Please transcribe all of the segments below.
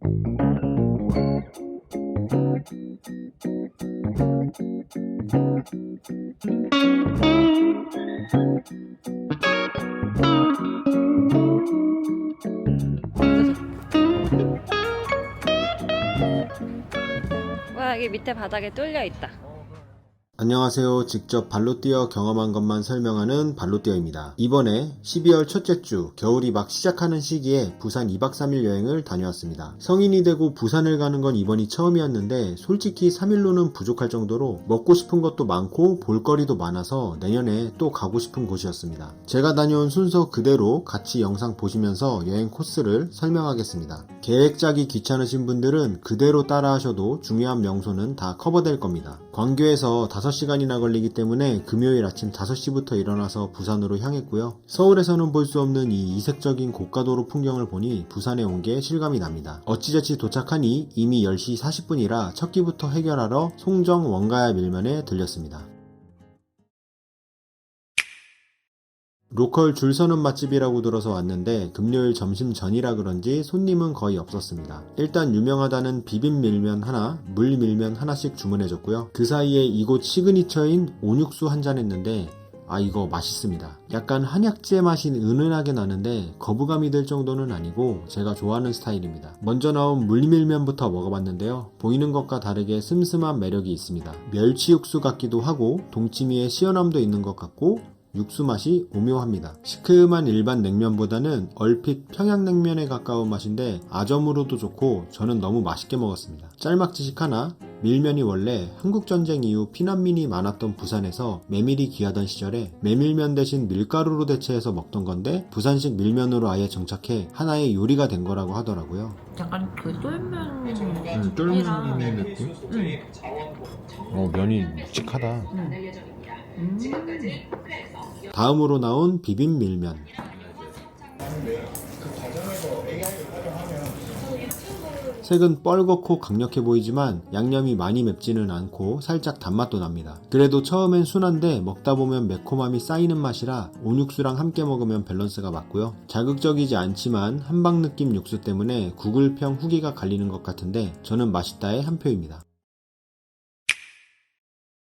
와, 여기 밑에 바닥에 뚫려 있다. 안녕하세요. 직접 발로 뛰어 경험한 것만 설명하는 발로뛰어입니다. 이번에 12월 첫째 주 겨울이 막 시작하는 시기에 부산 2박 3일 여행을 다녀왔습니다. 성인이 되고 부산을 가는 건 이번이 처음이었는데 솔직히 3일로는 부족할 정도로 먹고 싶은 것도 많고 볼거리도 많아서 내년에 또 가고 싶은 곳이었습니다. 제가 다녀온 순서 그대로 같이 영상 보시면서 여행 코스를 설명하겠습니다. 계획 짜기 귀찮으신 분들은 그대로 따라 하셔도 중요한 명소는 다 커버될 겁니다. 광교에서 5시간이나 걸리기 때문에 금요일 아침 5시부터 일어나서 부산으로 향했고요. 서울에서는 볼 수 없는 이 이색적인 고가도로 풍경을 보니 부산에 온 게 실감이 납니다. 어찌저찌 도착하니 이미 10시 40분이라 첫 끼부터 해결하러 송정 원가야 밀면에 들렸습니다. 로컬 줄 서는 맛집이라고 들어서 왔는데 금요일 점심 전이라 그런지 손님은 거의 없었습니다. 일단 유명하다는 비빔밀면 하나, 물밀면 하나씩 주문해줬고요. 그 사이에 이곳 시그니처인 온육수 한잔 했는데 이거 맛있습니다. 약간 한약재 맛이 은은하게 나는데 거부감이 들 정도는 아니고 제가 좋아하는 스타일입니다. 먼저 나온 물밀면부터 먹어봤는데요. 보이는 것과 다르게 슴슴한 매력이 있습니다. 멸치 육수 같기도 하고 동치미에 시원함도 있는 것 같고 육수 맛이 오묘합니다. 시큼한 일반 냉면보다는 얼핏 평양냉면에 가까운 맛인데 아점으로도 좋고 저는 너무 맛있게 먹었습니다. 짤막지식 하나, 밀면이 원래 한국전쟁 이후 피난민이 많았던 부산에서 메밀이 귀하던 시절에 메밀면 대신 밀가루로 대체해서 먹던 건데 부산식 밀면으로 아예 정착해 하나의 요리가 된 거라고 하더라고요. 약간 그 쫄면 쫄면이 느낌? 면이 묵직하다. 다음으로 나온 비빔밀면. 색은 뻘겋고 강력해 보이지만 양념이 많이 맵지는 않고 살짝 단맛도 납니다. 그래도 처음엔 순한데 먹다 보면 매콤함이 쌓이는 맛이라 온육수랑 함께 먹으면 밸런스가 맞고요. 자극적이지 않지만 한방 느낌 육수 때문에 구글평 후기가 갈리는 것 같은데 저는 맛있다의 한 표입니다.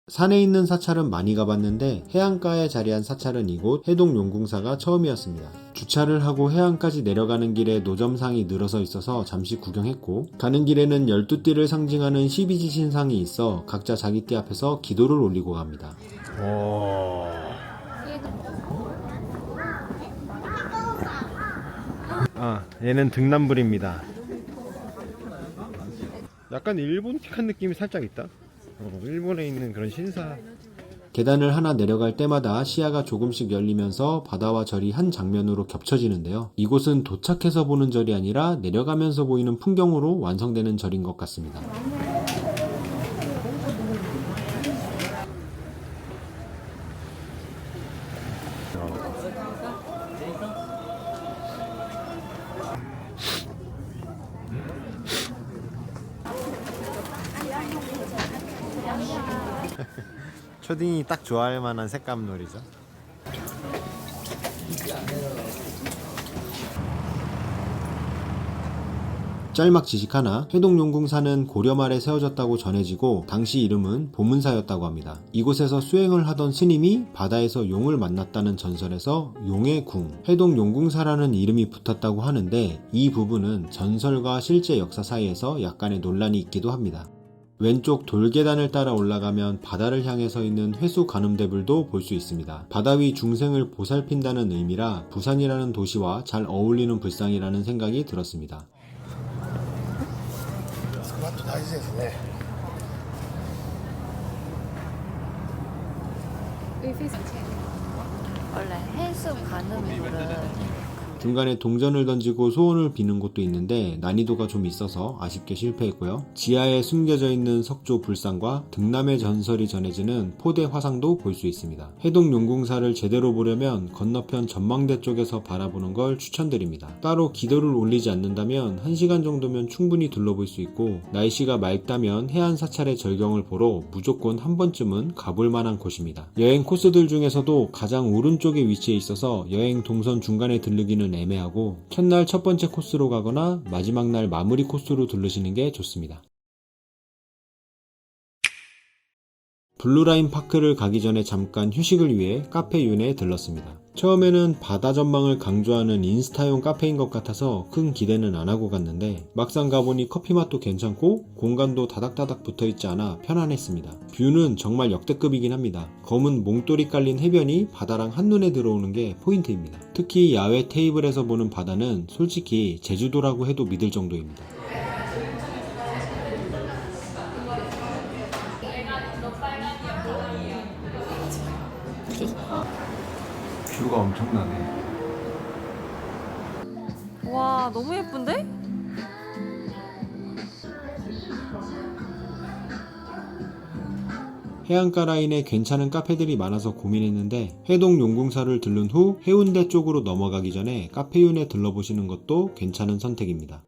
산에 있는 사찰은 많이 가봤는데 해안가에 자리한 사찰은 이곳 해동용궁사가 처음이었습니다. 주차를 하고 해안까지 내려가는 길에 노점상이 늘어서 있어서 잠시 구경했고 가는 길에는 12띠를 상징하는 12지 신상이 있어 각자 자기 띠 앞에서 기도를 올리고 갑니다. 얘는 등남불입니다. 약간 일본틱한 느낌이 살짝 있다. 일본에 있는 그런 신사. 계단을 하나 내려갈 때마다 시야가 조금씩 열리면서 바다와 절이 한 장면으로 겹쳐지는데요. 이곳은 도착해서 보는 절이 아니라 내려가면서 보이는 풍경으로 완성되는 절인 것 같습니다. 초딩이 딱 좋아할 만한 색감놀이죠. 짤막 지식 하나, 해동용궁사는 고려 말에 세워졌다고 전해지고 당시 이름은 보문사였다고 합니다. 이곳에서 수행을 하던 스님이 바다에서 용을 만났다는 전설에서 용의 궁, 해동용궁사라는 이름이 붙었다고 하는데 이 부분은 전설과 실제 역사 사이에서 약간의 논란이 있기도 합니다. 왼쪽 돌계단을 따라 올라가면 바다를 향해 서 있는 회수 가늠대불도 볼 수 있습니다. 바다 위 중생을 보살핀다는 의미라 부산이라는 도시와 잘 어울리는 불상이라는 생각이 들었습니다. 원래 해수 가늠물은 중간에 동전을 던지고 소원을 비는 곳도 있는데 난이도가 좀 있어서 아쉽게 실패했고요. 지하에 숨겨져 있는 석조 불상과 등남의 전설이 전해지는 포대 화상도 볼 수 있습니다. 해동용궁사를 제대로 보려면 건너편 전망대 쪽에서 바라보는 걸 추천드립니다. 따로 기도를 올리지 않는다면 1시간 정도면 충분히 둘러볼 수 있고 날씨가 맑다면 해안 사찰의 절경을 보러 무조건 한 번쯤은 가볼 만한 곳입니다. 여행 코스들 중에서도 가장 오른쪽에 위치해 있어서 여행 동선 중간에 들르기는 애매하고 첫날 첫 번째 코스로 가거나 마지막 날 마무리 코스로 들르시는 게 좋습니다. 블루라인 파크를 가기 전에 잠깐 휴식을 위해 카페 윤에 들렀습니다. 처음에는 바다 전망을 강조하는 인스타용 카페인 것 같아서 큰 기대는 안 하고 갔는데 막상 가보니 커피 맛도 괜찮고 공간도 다닥다닥 붙어있지 않아 편안했습니다. 뷰는 정말 역대급이긴 합니다. 검은 몽돌이 깔린 해변이 바다랑 한눈에 들어오는 게 포인트입니다. 특히 야외 테이블에서 보는 바다는 솔직히 제주도라고 해도 믿을 정도입니다. 뷰가 엄청나네. 와, 너무 예쁜데? 해안가 라인에 괜찮은 카페들이 많아서 고민했는데 해동 용궁사를 들른 후 해운대 쪽으로 넘어가기 전에 카페윤에 들러보시는 것도 괜찮은 선택입니다.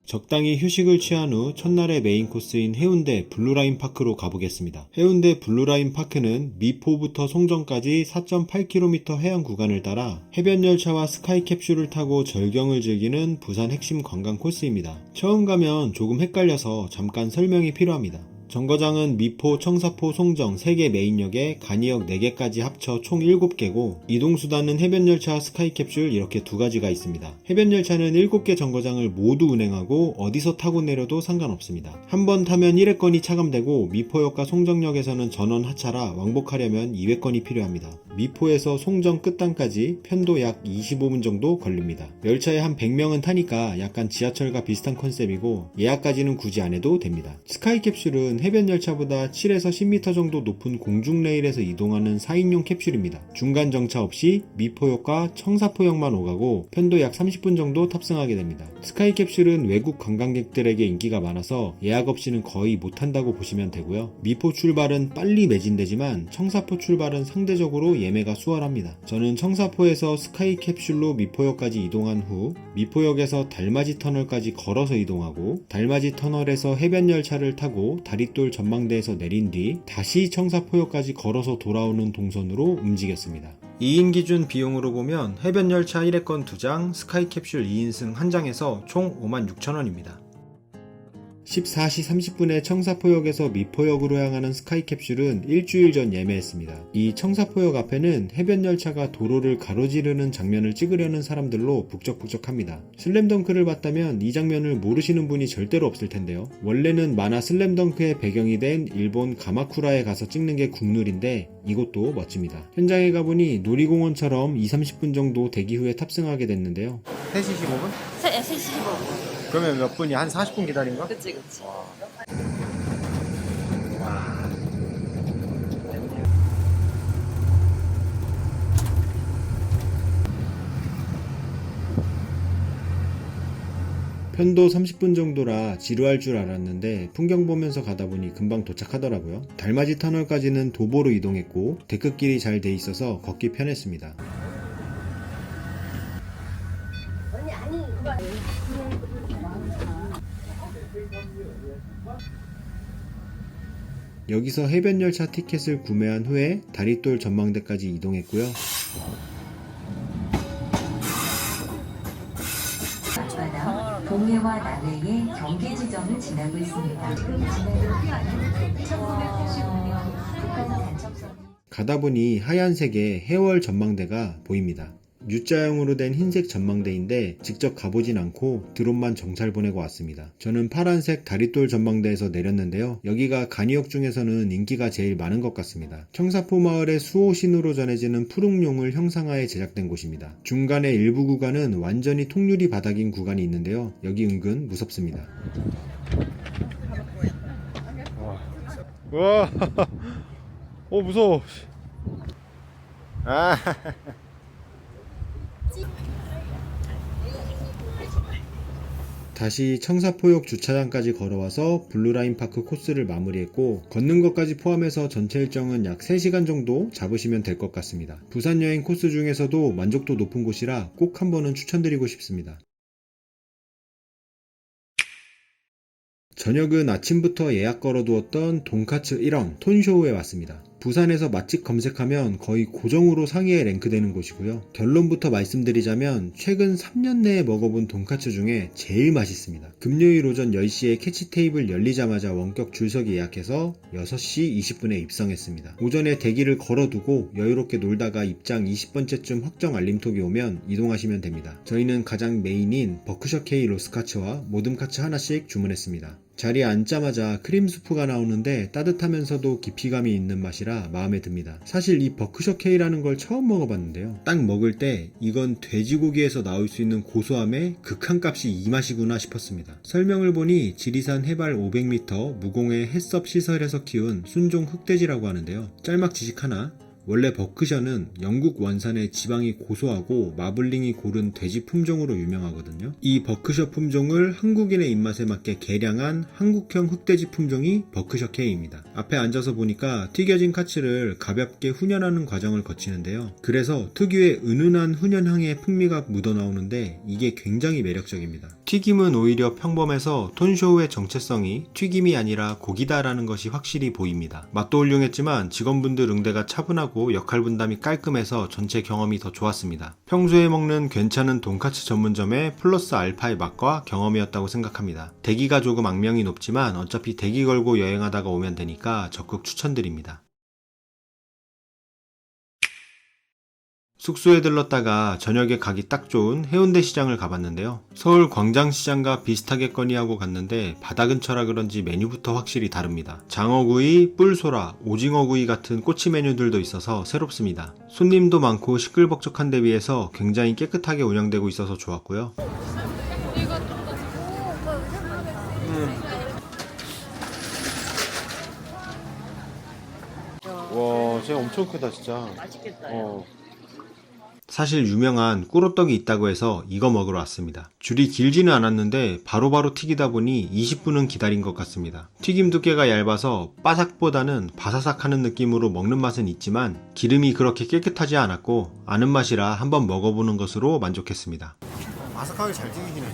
적당히 휴식을 취한 후 첫날의 메인 코스인 해운대 블루라인 파크로 가보겠습니다. 해운대 블루라인 파크는 미포부터 송정까지 4.8km 해안 구간을 따라 해변 열차와 스카이 캡슐을 타고 절경을 즐기는 부산 핵심 관광 코스입니다. 처음 가면 조금 헷갈려서 잠깐 설명이 필요합니다. 정거장은 미포, 청사포, 송정 3개 메인역에 간이역 4개까지 합쳐 총 7개고 이동수단은 해변열차와 스카이캡슐 이렇게 2가지가 있습니다. 해변열차는 7개 정거장을 모두 운행하고 어디서 타고 내려도 상관없습니다. 한 번 타면 1회권이 차감되고 미포역과 송정역에서는 전원 하차라 왕복하려면 2회권이 필요합니다. 미포에서 송정 끝단까지 편도 약 25분 정도 걸립니다. 열차에 한 100명은 타니까 약간 지하철과 비슷한 컨셉이고 예약까지는 굳이 안 해도 됩니다. 스카이캡슐은 해변 열차보다 7에서 10m 정도 높은 공중레일에서 이동하는 4인용 캡슐입니다. 중간 정차 없이 미포역과 청사포역만 오가고 편도 약 30분 정도 탑승하게 됩니다. 스카이 캡슐은 외국 관광객들에게 인기가 많아서 예약 없이는 거의 못한다고 보시면 되고요. 미포 출발은 빨리 매진되지만 청사포 출발은 상대적으로 예매가 수월합니다. 저는 청사포에서 스카이 캡슐로 미포역까지 이동한 후 미포역에서 달맞이 터널까지 걸어서 이동하고 달맞이 터널에서 해변 열차를 타고 다리돌 전망대에서 내린 뒤 다시 청사포역까지 걸어서 돌아오는 동선으로 움직였습니다. 2인 기준 비용으로 보면 해변열차 1회권 2장, 스카이캡슐 2인승 1장에서 총 56,000원입니다. 14시 30분에 청사포역에서 미포역으로 향하는 스카이캡슐은 일주일 전 예매했습니다. 이 청사포역 앞에는 해변열차가 도로를 가로지르는 장면을 찍으려는 사람들로 북적북적합니다. 슬램덩크를 봤다면 이 장면을 모르시는 분이 절대로 없을 텐데요. 원래는 만화 슬램덩크의 배경이 된 일본 가마쿠라에 가서 찍는 게 국룰인데 이곳도 멋집니다. 현장에 가보니 놀이공원처럼 2-30분 정도 대기 후에 탑승하게 됐는데요. 3시 15분? 3시 15분. 그러면 몇 분이? 한 40분 기다린가? 그치. 편도 30분 정도라 지루할 줄 알았는데 풍경 보면서 가다 보니 금방 도착하더라고요. 달맞이 터널까지는 도보로 이동했고 데크길이 잘 돼 있어서 걷기 편했습니다. 여기서 해변열차 티켓을 구매한 후에 다리돌 전망대까지 이동했고요. 동해와 남해의 경계 지점을 지나고 있습니다. 지금 지나는 1989년 북한 간첩선 가다 보니 하얀색의 해월 전망대가 보입니다. U자형으로 된 흰색 전망대인데 직접 가보진 않고 드론만 정찰 보내고 왔습니다. 저는 파란색 다리돌 전망대에서 내렸는데요. 여기가 간이역 중에서는 인기가 제일 많은 것 같습니다. 청사포 마을의 수호신으로 전해지는 푸릉용을 형상화해 제작된 곳입니다. 중간에 일부 구간은 완전히 통유리 바닥인 구간이 있는데요. 여기 은근 무섭습니다. 와, 무서워. 다시 청사포역 주차장까지 걸어와서 블루라인 파크 코스를 마무리했고 걷는 것까지 포함해서 전체 일정은 약 3시간 정도 잡으시면 될 것 같습니다. 부산 여행 코스 중에서도 만족도 높은 곳이라 꼭 한번은 추천드리고 싶습니다. 저녁은 아침부터 예약 걸어두었던 돈카츠 1원 톤쇼우에 왔습니다. 부산에서 맛집 검색하면 거의 고정으로 상위에 랭크되는 곳이고요. 결론부터 말씀드리자면 최근 3년 내에 먹어본 돈까츠 중에 제일 맛있습니다. 금요일 오전 10시에 캐치 테이블 열리자마자 원격 줄서기 예약해서 6시 20분에 입성했습니다. 오전에 대기를 걸어두고 여유롭게 놀다가 입장 20번째쯤 확정 알림톡이 오면 이동하시면 됩니다. 저희는 가장 메인인 버크셔 K 로스카츠와 모듬카츠 하나씩 주문했습니다. 자리에 앉자마자 크림 수프가 나오는데 따뜻하면서도 깊이감이 있는 맛이라 마음에 듭니다. 사실 이 버크셔 K라는 걸 처음 먹어봤는데요. 딱 먹을 때 이건 돼지고기에서 나올 수 있는 고소함의 극한값이 이 맛이구나 싶었습니다. 설명을 보니 지리산 해발 500m 무공해 햇섭 시설에서 키운 순종 흑돼지라고 하는데요. 짤막 지식 하나. 원래 버크셔는 영국 원산의 지방이 고소하고 마블링이 고른 돼지 품종으로 유명하거든요. 이 버크셔 품종을 한국인의 입맛에 맞게 개량한 한국형 흑돼지 품종이 버크셔 K입니다. 앞에 앉아서 보니까 튀겨진 카츠를 가볍게 훈연하는 과정을 거치는데요. 그래서 특유의 은은한 훈연향의 풍미가 묻어나오는데 이게 굉장히 매력적입니다. 튀김은 오히려 평범해서 톤쇼우의 정체성이 튀김이 아니라 고기다라는 것이 확실히 보입니다. 맛도 훌륭했지만 직원분들 응대가 차분하고 역할 분담이 깔끔해서 전체 경험이 더 좋았습니다. 평소에 먹는 괜찮은 돈까츠 전문점의 플러스 알파의 맛과 경험이었다고 생각합니다. 대기가 조금 악명이 높지만 어차피 대기 걸고 여행하다가 오면 되니까 적극 추천드립니다. 숙소에 들렀다가 저녁에 가기 딱 좋은 해운대 시장을 가봤는데요. 서울 광장시장과 비슷하게 건의하고 갔는데 바다 근처라 그런지 메뉴부터 확실히 다릅니다. 장어구이, 뿔소라, 오징어구이 같은 꼬치 메뉴들도 있어서 새롭습니다. 손님도 많고 시끌벅적한 데 비해서 굉장히 깨끗하게 운영되고 있어서 좋았고요. 와, 쟤 엄청 크다 진짜. 맛있겠다. 사실 유명한 꾸로떡이 있다고 해서 이거 먹으러 왔습니다. 줄이 길지는 않았는데 바로바로 튀기다 보니 20분은 기다린 것 같습니다. 튀김 두께가 얇아서 바삭보다는 바사삭하는 느낌으로 먹는 맛은 있지만 기름이 그렇게 깨끗하지 않았고 아는 맛이라 한번 먹어보는 것으로 만족했습니다. 바삭하게 잘 튀기시네.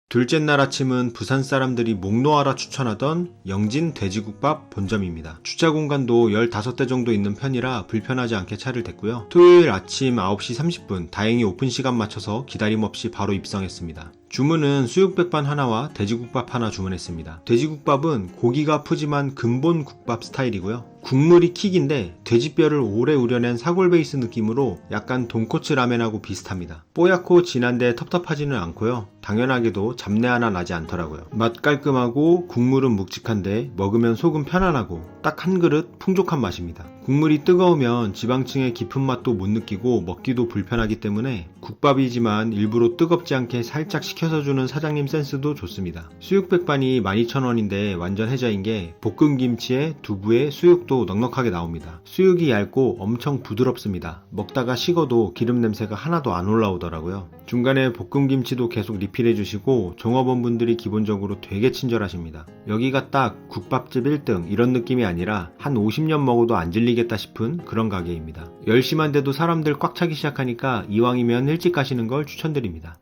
둘째 날 아침은 부산 사람들이 목 놓아라 추천하던 영진 돼지국밥 본점입니다. 주차 공간도 15대 정도 있는 편이라 불편하지 않게 차를 댔고요. 토요일 아침 9시 30분 다행히 오픈 시간 맞춰서 기다림 없이 바로 입성했습니다. 주문은 수육백반 하나와 돼지국밥 하나 주문했습니다. 돼지국밥은 고기가 푸짐한 근본 국밥 스타일이고요. 국물이 킥인데 돼지뼈를 오래 우려낸 사골 베이스 느낌으로 약간 돈코츠 라멘하고 비슷합니다. 뽀얗고 진한데 텁텁하지는 않고요. 당연하게도 잡내 하나 나지 않더라고요. 맛 깔끔하고 국물은 묵직한데 먹으면 속은 편안하고 딱 한 그릇 풍족한 맛입니다. 국물이 뜨거우면 지방층의 깊은 맛도 못 느끼고 먹기도 불편하기 때문에 국밥이지만 일부러 뜨겁지 않게 살짝 식혀서 주는 사장님 센스도 좋습니다. 수육백반이 12,000원인데 완전 혜자인 게 볶음김치에 두부에 수육도 넉넉하게 나옵니다. 수육이 얇고 엄청 부드럽습니다. 먹다가 식어도 기름 냄새가 하나도 안 올라오더라고요. 중간에 볶음김치도 계속 리필해주시고 종업원분들이 기본적으로 되게 친절하십니다. 여기가 딱 국밥집 1등 이런 느낌이 아니라 한 50년 먹어도 안 질리겠다 싶은 그런 가게입니다. 10시만 돼도 사람들 꽉 차기 시작하니까 이왕이면 일찍 가시는 걸 추천드립니다.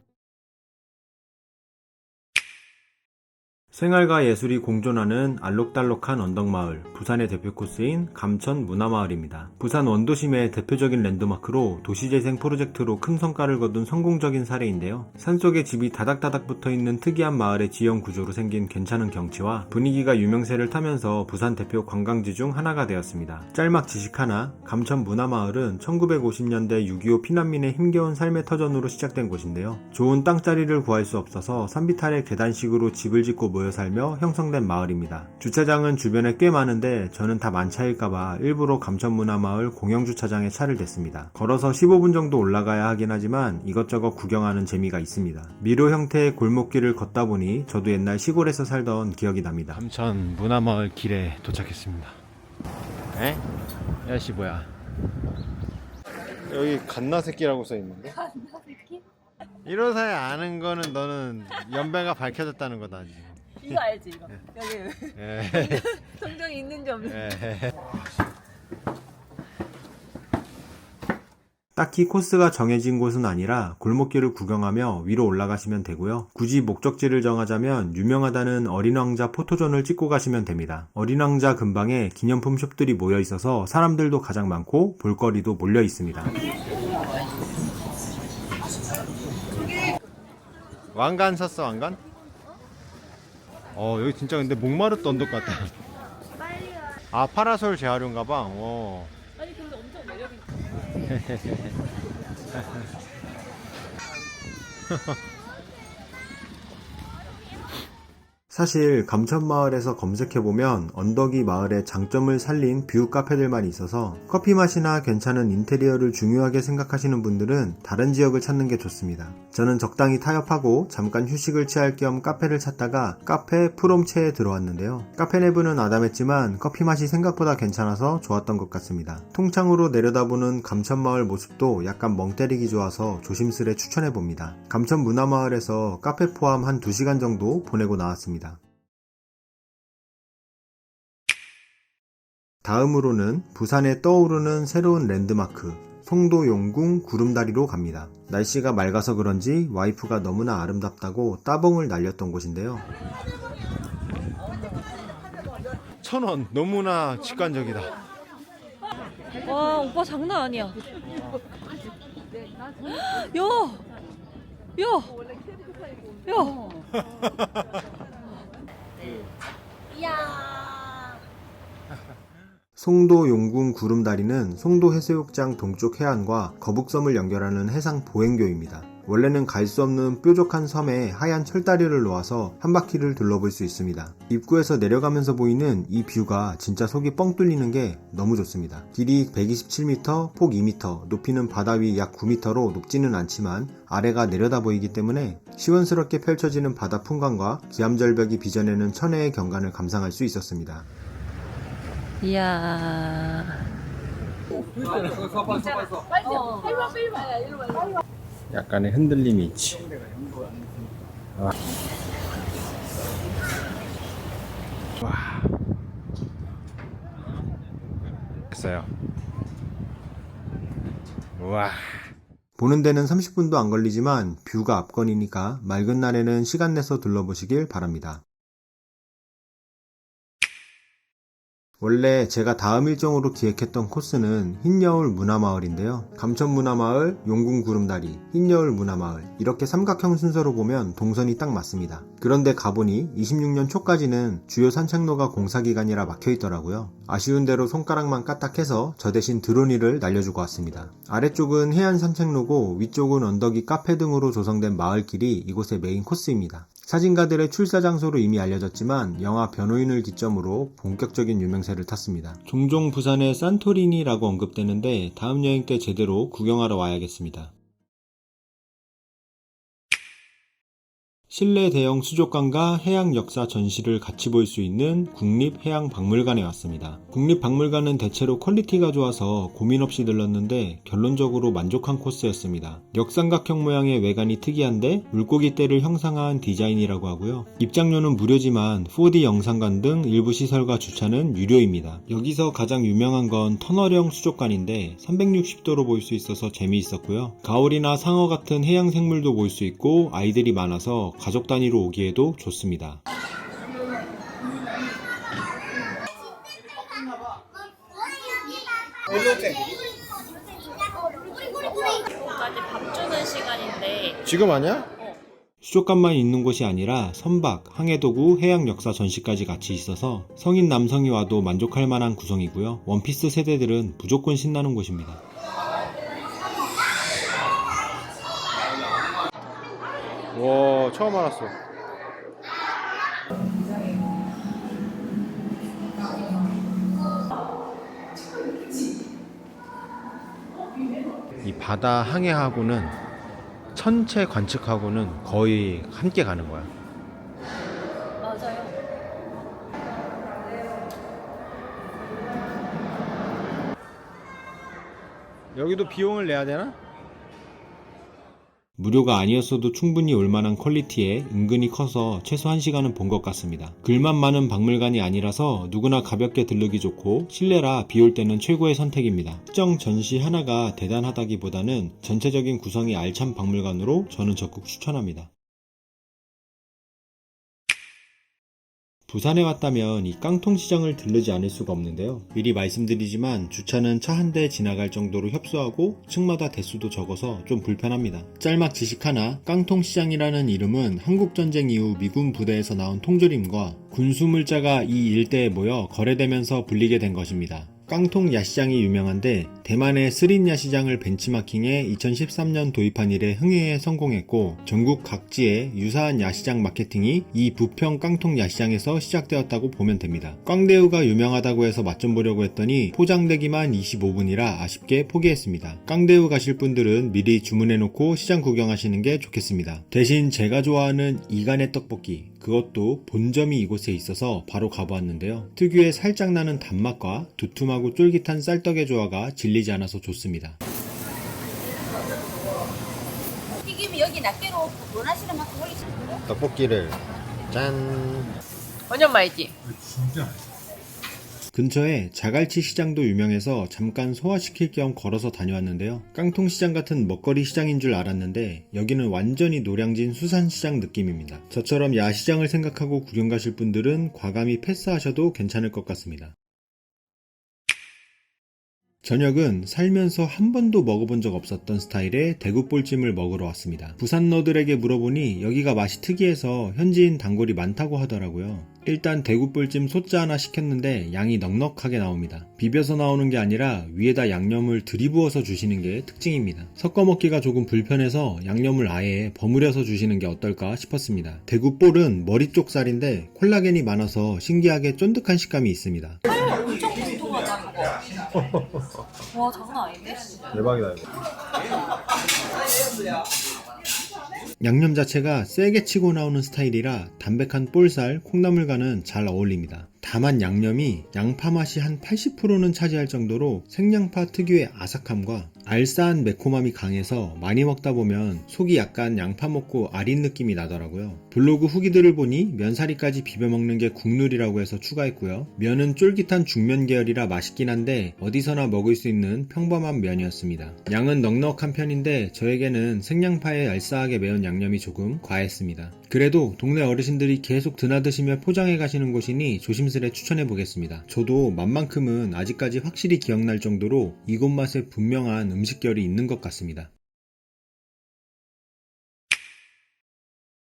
생활과 예술이 공존하는 알록달록한 언덕마을, 부산의 대표 코스인 감천 문화마을입니다. 부산 원도심의 대표적인 랜드마크로 도시재생 프로젝트로 큰 성과를 거둔 성공적인 사례인데요. 산속에 집이 다닥다닥 붙어있는 특이한 마을의 지형 구조로 생긴 괜찮은 경치와 분위기가 유명세를 타면서 부산 대표 관광지 중 하나가 되었습니다. 짤막 지식 하나, 감천 문화마을은 1950년대 6.25 피난민의 힘겨운 삶의 터전으로 시작된 곳인데요. 좋은 땅자리를 구할 수 없어서 산비탈의 계단식으로 집을 짓고 모여 살며 형성된 마을입니다. 주차장은 주변에 꽤 많은데 저는 다 만차일까봐 일부러 감천문화마을 공영주차장에 차를 댔습니다. 걸어서 15분 정도 올라가야 하긴 하지만 이것저것 구경하는 재미가 있습니다. 미로 형태의 골목길을 걷다 보니 저도 옛날 시골에서 살던 기억이 납니다. 감천문화마을 길에 도착했습니다. 에? 야씨 뭐야? 여기 갓나새끼라고 써있는데? 갓나새끼? 1호사에 아는 거는 너는 연배가 밝혀졌다는 거다 지금. 이거 알지 이거. 여기 예. 통장이 있는지 없는지. 예. 딱히 코스가 정해진 곳은 아니라 골목길을 구경하며 위로 올라가시면 되고요. 굳이 목적지를 정하자면 유명하다는 어린왕자 포토존을 찍고 가시면 됩니다. 어린왕자 근방에 기념품 숍들이 모여 있어서 사람들도 가장 많고 볼거리도 몰려 있습니다. 왕관 샀어, 왕관? 여기 진짜 근데 목마르트 언덕 같다. 아, 파라솔 재활용가 봐. 아니 근데 엄청 매력있어. 사실 감천마을에서 검색해보면 언덕이 마을의 장점을 살린 뷰 카페들만 있어서 커피 맛이나 괜찮은 인테리어를 중요하게 생각하시는 분들은 다른 지역을 찾는 게 좋습니다. 저는 적당히 타협하고 잠깐 휴식을 취할 겸 카페를 찾다가 카페 프롬체에 들어왔는데요. 카페 내부는 아담했지만 커피 맛이 생각보다 괜찮아서 좋았던 것 같습니다. 통창으로 내려다보는 감천마을 모습도 약간 멍 때리기 좋아서 조심스레 추천해봅니다. 감천문화마을에서 카페 포함 한 2시간 정도 보내고 나왔습니다. 다음으로는 부산에 떠오르는 새로운 랜드마크 송도 용궁 구름다리로 갑니다. 날씨가 맑아서 그런지 와이프가 너무나 아름답다고 따봉을 날렸던 곳인데요. 1,000원 너무나 직관적이다. 와 오빠 장난 아니야. 야, 야, 야. 송도 용궁 구름다리는 송도 해수욕장 동쪽 해안과 거북섬을 연결하는 해상 보행교입니다. 원래는 갈 수 없는 뾰족한 섬에 하얀 철다리를 놓아서 한 바퀴를 둘러볼 수 있습니다. 입구에서 내려가면서 보이는 이 뷰가 진짜 속이 뻥 뚫리는 게 너무 좋습니다. 길이 127m, 폭 2m, 높이는 바다 위 약 9m로 높지는 않지만 아래가 내려다 보이기 때문에 시원스럽게 펼쳐지는 바다 풍광과 기암절벽이 빚어내는 천혜의 경관을 감상할 수 있었습니다. 이야. 약간의 흔들림이 있지. 와. 됐어요. 와. 보는 데는 30분도 안 걸리지만 뷰가 압권이니까 맑은 날에는 시간 내서 둘러보시길 바랍니다. 원래 제가 다음 일정으로 기획했던 코스는 흰여울 문화마을인데요. 감천문화마을, 용궁구름다리, 흰여울 문화마을 이렇게 삼각형 순서로 보면 동선이 딱 맞습니다. 그런데 가보니 26년 초까지는 주요 산책로가 공사기간이라 막혀있더라고요. 아쉬운 대로 손가락만 까딱해서 저 대신 드로니를 날려주고 왔습니다. 아래쪽은 해안 산책로고 위쪽은 언덕이 카페 등으로 조성된 마을길이 이곳의 메인 코스입니다. 사진가들의 출사 장소로 이미 알려졌지만 영화 변호인을 기점으로 본격적인 유명세를 탔습니다. 종종 부산의 산토리니라고 언급되는데 다음 여행 때 제대로 구경하러 와야겠습니다. 실내 대형 수족관과 해양 역사 전시를 같이 볼 수 있는 국립해양박물관에 왔습니다. 국립박물관은 대체로 퀄리티가 좋아서 고민 없이 들렀는데 결론적으로 만족한 코스였습니다. 역삼각형 모양의 외관이 특이한데 물고기 떼를 형상화한 디자인이라고 하고요. 입장료는 무료지만 4D 영상관 등 일부 시설과 주차는 유료입니다. 여기서 가장 유명한 건 터널형 수족관인데 360도로 볼 수 있어서 재미있었고요. 가오리나 상어 같은 해양 생물도 볼 수 있고 아이들이 많아서 가족 단위로 오기에도 좋습니다. 까지 밥 주는 시간인데 지금 아니야? 수족관만 있는 곳이 아니라 선박, 항해도구, 해양 역사 전시까지 같이 있어서 성인 남성이 와도 만족할 만한 구성이고요. 원피스 세대들은 무조건 신나는 곳입니다. 와, 처음 알았어. 이 바다 항해하고는 천체 관측하고는 거의 함께 가는 거야. 맞아요. 여기도 비용을 내야 되나? 무료가 아니었어도 충분히 올만한 퀄리티에 은근히 커서 최소 1시간은 본 것 같습니다. 글만 많은 박물관이 아니라서 누구나 가볍게 들르기 좋고 실내라 비 올 때는 최고의 선택입니다. 특정 전시 하나가 대단하다기보다는 전체적인 구성이 알찬 박물관으로 저는 적극 추천합니다. 부산에 왔다면 이 깡통시장을 들르지 않을 수가 없는데요. 미리 말씀드리지만 주차는 차 한 대 지나갈 정도로 협소하고 층마다 대수도 적어서 좀 불편합니다. 짤막 지식 하나, 깡통시장이라는 이름은 한국전쟁 이후 미군 부대에서 나온 통조림과 군수물자가 이 일대에 모여 거래되면서 불리게 된 것입니다. 깡통 야시장이 유명한데 대만의 스린 야시장을 벤치마킹해 2013년 도입한 이래 흥행에 성공했고 전국 각지에 유사한 야시장 마케팅이 이 부평 깡통 야시장에서 시작되었다고 보면 됩니다. 깡대우가 유명하다고 해서 맛 좀 보려고 했더니 포장되기만 25분이라 아쉽게 포기했습니다. 깡대우 가실 분들은 미리 주문해놓고 시장 구경하시는 게 좋겠습니다. 대신 제가 좋아하는 이간의 떡볶이, 그것도 본점이 이곳에 있어서 바로 가보았는데요. 특유의 살짝 나는 단맛과 두툼하고 쫄깃한 쌀떡의 조화가 질리지 않아서 좋습니다. 튀김이 여기 낱개로 원하시는 만큼 올리시고요. 떡볶이를 짠! 완전 맛있지? 근처에 자갈치 시장도 유명해서 잠깐 소화시킬 겸 걸어서 다녀왔는데요. 깡통시장 같은 먹거리 시장인 줄 알았는데 여기는 완전히 노량진 수산시장 느낌입니다. 저처럼 야시장을 생각하고 구경 가실 분들은 과감히 패스하셔도 괜찮을 것 같습니다. 저녁은 살면서 한 번도 먹어본 적 없었던 스타일의 대구볼찜을 먹으러 왔습니다. 부산너들에게 물어보니 여기가 맛이 특이해서 현지인 단골이 많다고 하더라고요. 일단 대구볼찜 소짜 하나 시켰는데 양이 넉넉하게 나옵니다. 비벼서 나오는 게 아니라 위에다 양념을 들이부어서 주시는 게 특징입니다. 섞어 먹기가 조금 불편해서 양념을 아예 버무려서 주시는 게 어떨까 싶었습니다. 대구볼은 머리 쪽 살인데 콜라겐이 많아서 신기하게 쫀득한 식감이 있습니다. 엄청 통통하다 이거. 와 장난 아닌데? 대박이다 이거. 양념 자체가 세게 치고 나오는 스타일이라 담백한 볼살, 콩나물과는 잘 어울립니다. 다만 양념이 양파 맛이 한 80%는 차지할 정도로 생양파 특유의 아삭함과 알싸한 매콤함이 강해서 많이 먹다 보면 속이 약간 양파 먹고 아린 느낌이 나더라고요. 블로그 후기들을 보니 면사리까지 비벼 먹는 게 국룰이라고 해서 추가했고요. 면은 쫄깃한 중면 계열이라 맛있긴 한데 어디서나 먹을 수 있는 평범한 면이었습니다. 양은 넉넉한 편인데 저에게는 생양파에 알싸하게 매운 양념이 조금 과했습니다. 그래도 동네 어르신들이 계속 드나드시며 포장해 가시는 곳이니 조심스레 추천해 보겠습니다. 저도 맛만큼은 아직까지 확실히 기억날 정도로 이곳 맛에 분명한 음식결이 있는 것 같습니다.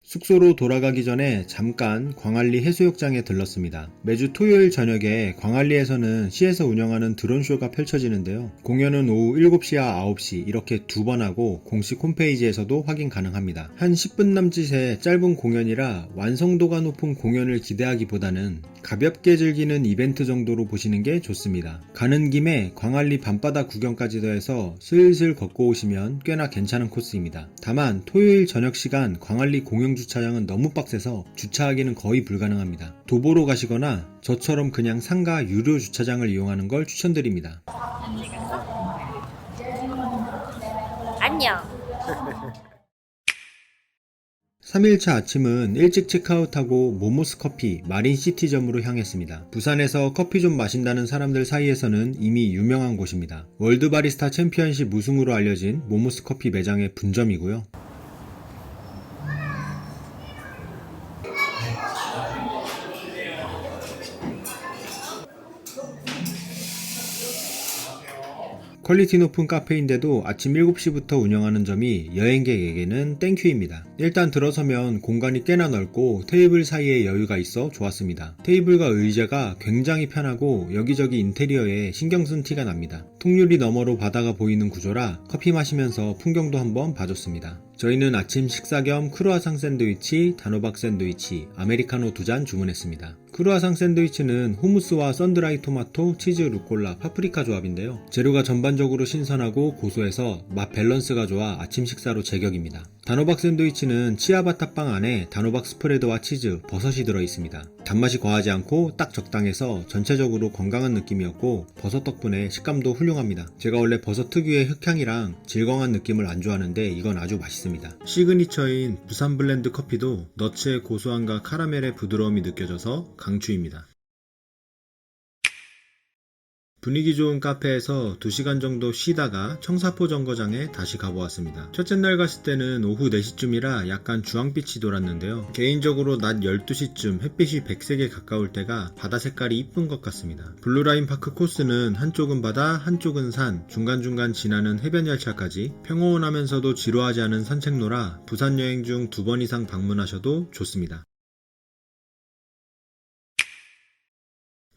숙소로 돌아가기 전에 잠깐 광안리 해수욕장에 들렀습니다. 매주 토요일 저녁에 광안리에서는 시에서 운영하는 드론쇼가 펼쳐지는데요. 공연은 오후 7시와 9시 이렇게 두 번 하고 공식 홈페이지에서도 확인 가능합니다. 한 10분 남짓의 짧은 공연이라 완성도가 높은 공연을 기대하기보다는 가볍게 즐기는 이벤트 정도로 보시는 게 좋습니다. 가는 김에 광안리 밤바다 구경까지 더해서 슬슬 걷고 오시면 꽤나 괜찮은 코스입니다. 다만 토요일 저녁 시간 광안리 공영 주차장은 너무 빡세서 주차하기는 거의 불가능합니다. 도보로 가시거나 저처럼 그냥 상가 유료 주차장을 이용하는 걸 추천드립니다. 안녕. 3일차 아침은 일찍 체크아웃하고 모모스 커피 마린시티점으로 향했습니다. 부산에서 커피 좀 마신다는 사람들 사이에서는 이미 유명한 곳입니다. 월드바리스타 챔피언십 우승으로 알려진 모모스 커피 매장의 분점이고요. 퀄리티 높은 카페인데도 아침 7시부터 운영하는 점이 여행객에게는 땡큐입니다. 일단 들어서면 공간이 꽤나 넓고 테이블 사이에 여유가 있어 좋았습니다. 테이블과 의자가 굉장히 편하고 여기저기 인테리어에 신경 쓴 티가 납니다. 통유리 너머로 바다가 보이는 구조라 커피 마시면서 풍경도 한번 봐줬습니다. 저희는 아침 식사 겸 크루아상 샌드위치, 단호박 샌드위치, 아메리카노 2잔 주문했습니다. 크루아상 샌드위치는 후무스와 썬드라이 토마토, 치즈, 루꼴라, 파프리카 조합인데요. 재료가 전반적으로 신선하고 고소해서 맛 밸런스가 좋아 아침 식사로 제격입니다. 단호박 샌드위치는 치아바타 빵 안에 단호박 스프레드와 치즈, 버섯이 들어있습니다. 단맛이 과하지 않고 딱 적당해서 전체적으로 건강한 느낌이었고 버섯 덕분에 식감도 훌륭합니다. 제가 원래 버섯 특유의 흑향이랑 질거한 느낌을 안 좋아하는데 이건 아주 맛있습니다. 시그니처인 부산 블렌드 커피도 너츠의 고소함과 카라멜의 부드러움이 느껴져서 강추입니다. 분위기 좋은 카페에서 2시간 정도 쉬다가 청사포 정거장에 다시 가보았습니다. 첫째 날 갔을 때는 오후 4시쯤이라 약간 주황빛이 돌았는데요. 개인적으로 낮 12시쯤 햇빛이 백색에 가까울 때가 바다 색깔이 이쁜 것 같습니다. 블루라인 파크 코스는 한쪽은 바다, 한쪽은 산, 중간중간 지나는 해변 열차까지 평온하면서도 지루하지 않은 산책로라 부산 여행 중 2번 이상 방문하셔도 좋습니다.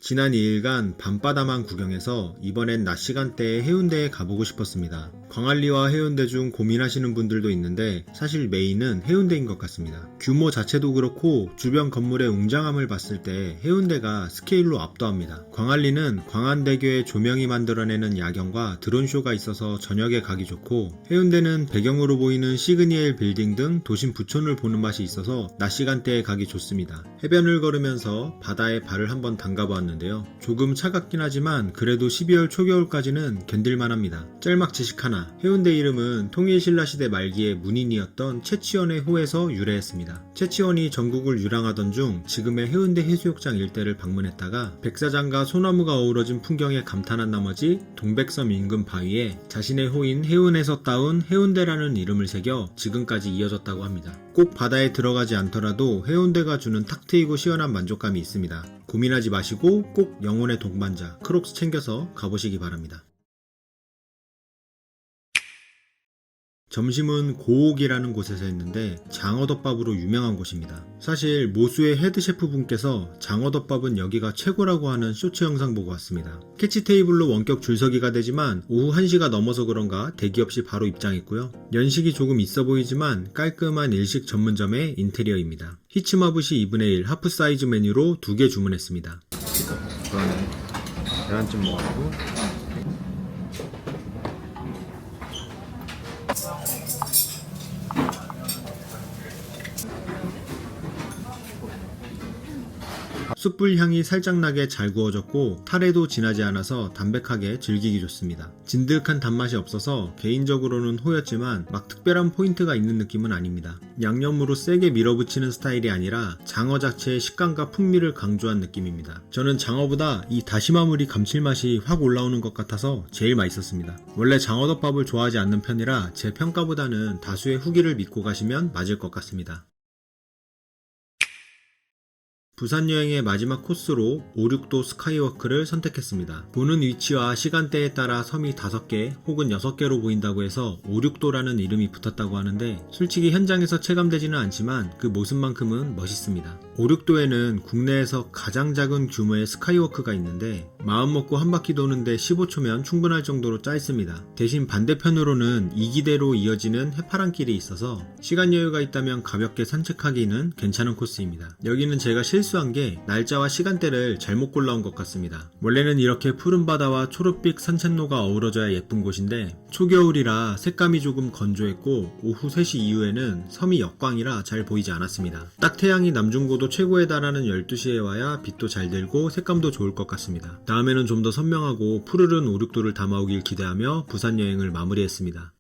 지난 2일간 밤바다만 구경해서 이번엔 낮 시간대에 해운대에 가보고 싶었습니다. 광안리와 해운대 중 고민하시는 분들도 있는데 사실 메인은 해운대인 것 같습니다. 규모 자체도 그렇고 주변 건물의 웅장함을 봤을 때 해운대가 스케일로 압도합니다. 광안리는 광안대교의 조명이 만들어내는 야경과 드론쇼가 있어서 저녁에 가기 좋고, 해운대는 배경으로 보이는 시그니엘 빌딩 등 도심 부촌을 보는 맛이 있어서 낮 시간대에 가기 좋습니다. 해변을 걸으면서 바다에 발을 한번 담가보았는데 조금 차갑긴 하지만 그래도 12월 초겨울까지는 견딜만합니다. 짤막 지식 하나, 해운대 이름은 통일신라시대 말기에 문인이었던 채치원의 호에서 유래했습니다. 채치원이 전국을 유랑하던 중 지금의 해운대 해수욕장 일대를 방문했다가 백사장과 소나무가 어우러진 풍경에 감탄한 나머지 동백섬 인근 바위에 자신의 호인 해운에서 따온 해운대라는 이름을 새겨 지금까지 이어졌다고 합니다. 꼭 바다에 들어가지 않더라도 해운대가 주는 탁 트이고 시원한 만족감이 있습니다. 고민하지 마시고 꼭 영혼의 동반자 크록스 챙겨서 가보시기 바랍니다. 점심은 고옥이라는 곳에서 했는데 장어덮밥으로 유명한 곳입니다. 사실 모수의 헤드셰프 분께서 장어덮밥은 여기가 최고라고 하는 쇼츠 영상 보고 왔습니다. 캐치 테이블로 원격 줄서기가 되지만 오후 1시가 넘어서 그런가 대기 없이 바로 입장했고요. 연식이 조금 있어 보이지만 깔끔한 일식 전문점의 인테리어입니다. 히치마부시 2분의 1 하프 사이즈 메뉴로 2개 주문했습니다. 그러네. 계란찜 먹었고 숯불 향이 살짝 나게 잘 구워졌고 탈에도 진하지 않아서 담백하게 즐기기 좋습니다. 진득한 단맛이 없어서 개인적으로는 호였지만 막 특별한 포인트가 있는 느낌은 아닙니다. 양념으로 세게 밀어붙이는 스타일이 아니라 장어 자체의 식감과 풍미를 강조한 느낌입니다. 저는 장어보다 이 다시마물이 감칠맛이 확 올라오는 것 같아서 제일 맛있었습니다. 원래 장어덮밥을 좋아하지 않는 편이라 제 평가보다는 다수의 후기를 믿고 가시면 맞을 것 같습니다. 부산 여행의 마지막 코스로 5-6도 스카이워크를 선택했습니다. 보는 위치와 시간대에 따라 섬이 5개 혹은 6개로 보인다고 해서 5-6도라는 이름이 붙었다고 하는데 솔직히 현장에서 체감되지는 않지만 그 모습만큼은 멋있습니다. 5-6도에는 국내에서 가장 작은 규모의 스카이워크가 있는데 마음먹고 한 바퀴 도는데 15초면 충분할 정도로 짧습니다. 대신 반대편으로는 2기대로 이어지는 해파랑길이 있어서 시간 여유가 있다면 가볍게 산책하기는 괜찮은 코스입니다. 여기는 제가 실수한 게 날짜와 시간대를 잘못 골라온 것 같습니다. 원래는 이렇게 푸른 바다와 초록빛 산책로가 어우러져야 예쁜 곳인데 초겨울이라 색감이 조금 건조했고 오후 3시 이후에는 섬이 역광이라 잘 보이지 않았습니다. 딱 태양이 남중고도 최고에 달하는 12시에 와야 빛도 잘 들고 색감도 좋을 것 같습니다. 다음에는 좀 더 선명하고 푸르른 5-6도를 담아오길 기대하며 부산 여행을 마무리했습니다.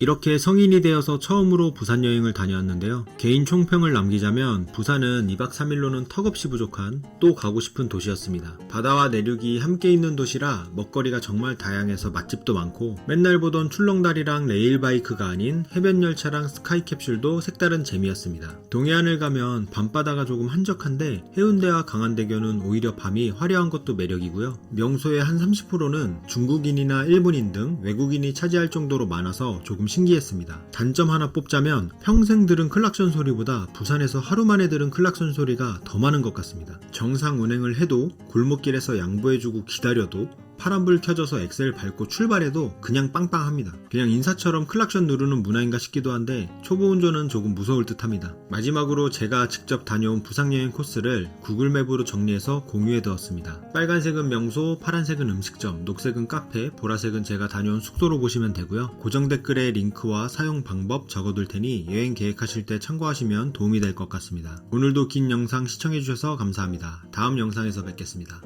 이렇게 성인이 되어서 처음으로 부산 여행을 다녀왔는데요. 개인 총평을 남기자면 부산은 2박 3일로는 턱없이 부족한 또 가고 싶은 도시였습니다. 바다와 내륙이 함께 있는 도시라 먹거리가 정말 다양해서 맛집도 많고 맨날 보던 출렁다리랑 레일바이크가 아닌 해변열차랑 스카이캡슐도 색다른 재미였습니다. 동해안을 가면 밤바다가 조금 한적한데 해운대와 강안대교는 오히려 밤이 화려한 것도 매력이고요. 명소의 한 30%는 중국인이나 일본인 등 외국인이 차지할 정도로 많아서 조금 신기했습니다. 단점 하나 뽑자면 평생 들은 클락션 소리보다 부산에서 하루 만에 들은 클락션 소리가 더 많은 것 같습니다. 정상 운행을 해도 골목길에서 양보해주고 기다려도 파란불 켜져서 엑셀 밟고 출발해도 그냥 빵빵합니다. 그냥 인사처럼 클락션 누르는 문화인가 싶기도 한데 초보 운전은 조금 무서울 듯합니다. 마지막으로 제가 직접 다녀온 부상여행 코스를 구글맵으로 정리해서 공유해 두었습니다. 빨간색은 명소, 파란색은 음식점, 녹색은 카페, 보라색은 제가 다녀온 숙소로 보시면 되고요. 고정 댓글에 링크와 사용 방법 적어둘 테니 여행 계획하실 때 참고하시면 도움이 될 것 같습니다. 오늘도 긴 영상 시청해주셔서 감사합니다. 다음 영상에서 뵙겠습니다.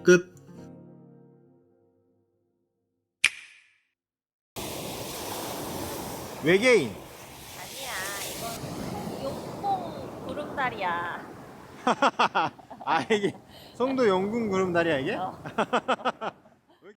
끝! 외계인! 아니야, 이건 용콩 구름다리야. 아 이게 송도 용궁 구름다리야 이게? 어.